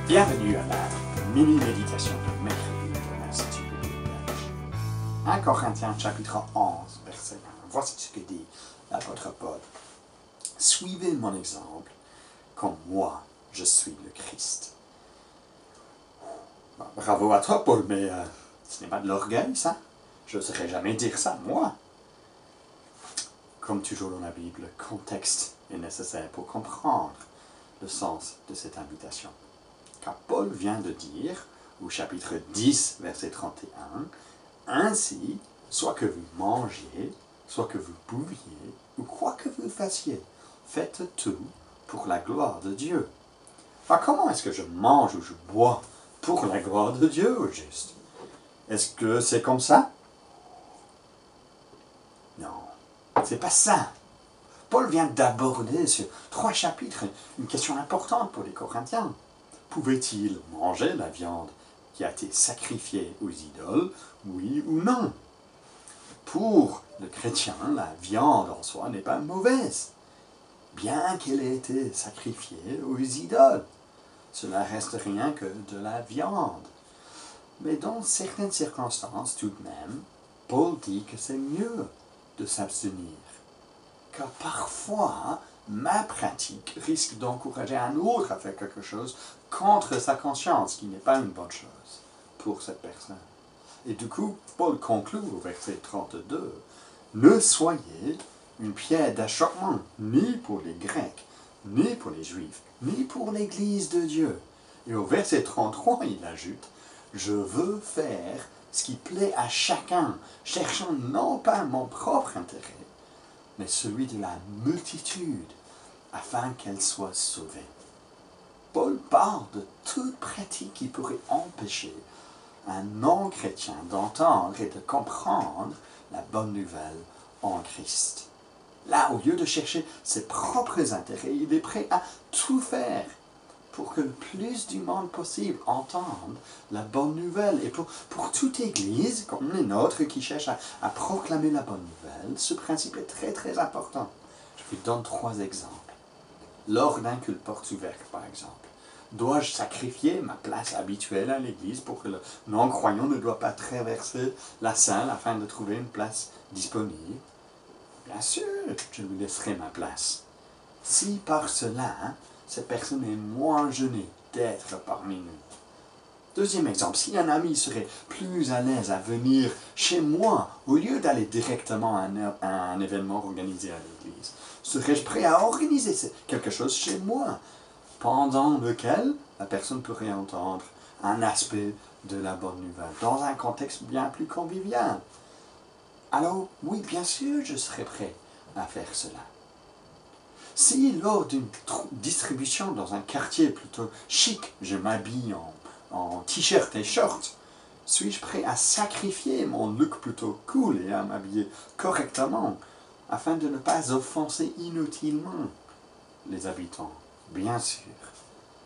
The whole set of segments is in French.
Bienvenue à la mini-méditation de mercredi de l'Institut biblique belge. 1 Corinthiens chapitre 11, verset 1. Voici ce que dit l'apôtre Paul. Suivez mon exemple, comme moi je suis le Christ. Bravo à toi, Paul, mais ce n'est pas de l'orgueil, ça. Je n'oserais jamais dire ça, moi. Comme toujours dans la Bible, le contexte est nécessaire pour comprendre le sens de cette invitation. Car Paul vient de dire, au chapitre 10, verset 31, « Ainsi, soit que vous mangiez, soit que vous buviez, ou quoi que vous fassiez, faites tout pour la gloire de Dieu. » Alors comment est-ce que je mange ou je bois pour la gloire de Dieu, au juste? Est-ce que c'est comme ça? Non, c'est pas ça. Paul vient d'aborder sur 3 chapitres une question importante pour les Corinthiens. Pouvait-il manger la viande qui a été sacrifiée aux idoles, oui ou non? Pour le chrétien, la viande en soi n'est pas mauvaise, bien qu'elle ait été sacrifiée aux idoles. Cela reste rien que de la viande. Mais dans certaines circonstances, tout de même, Paul dit que c'est mieux de s'abstenir. Car parfois, ma pratique risque d'encourager un autre à faire quelque chose contre sa conscience, ce qui n'est pas une bonne chose pour cette personne. Et du coup, Paul conclut au verset 32, « Ne soyez une pierre d'achoppement, ni pour les Grecs, ni pour les Juifs, ni pour l'Église de Dieu. » Et au verset 33, il ajoute, « Je veux faire ce qui plaît à chacun, cherchant non pas mon propre intérêt, mais celui de la multitude, afin qu'elle soit sauvée. » Paul parle de toute pratique qui pourrait empêcher un non-chrétien d'entendre et de comprendre la bonne nouvelle en Christ. Là, au lieu de chercher ses propres intérêts, il est prêt à tout faire pour que le plus du monde possible entende la bonne nouvelle. Et pour toute Église, comme les nôtres, qui cherche à proclamer la bonne nouvelle, ce principe est très très important. Je vous donne 3 exemples. Lors d'un culte porte ouverte, par exemple, dois-je sacrifier ma place habituelle à l'église pour que le non-croyant ne doit pas traverser la salle afin de trouver une place disponible? Bien sûr, je lui laisserai ma place. Si par cela, cette personne est moins gênée d'être parmi nous. Deuxième exemple, si un ami serait plus à l'aise à venir chez moi au lieu d'aller directement à un événement organisé à l'église, serais-je prêt à organiser quelque chose chez moi pendant lequel la personne pourrait entendre un aspect de la bonne nouvelle, dans un contexte bien plus convivial? Alors, oui, bien sûr, je serais prêt à faire cela. Si lors d'une distribution dans un quartier plutôt chic, je m'habille en t-shirt et short, suis-je prêt à sacrifier mon look plutôt cool et à m'habiller correctement afin de ne pas offenser inutilement les habitants? Bien sûr.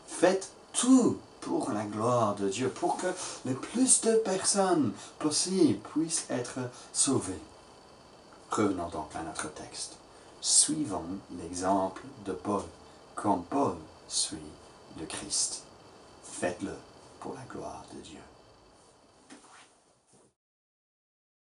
Faites tout pour la gloire de Dieu, pour que le plus de personnes possible puissent être sauvées. Revenons donc à notre texte. Suivons l'exemple de Paul, comme Paul suit le Christ. Faites-le pour la gloire de Dieu.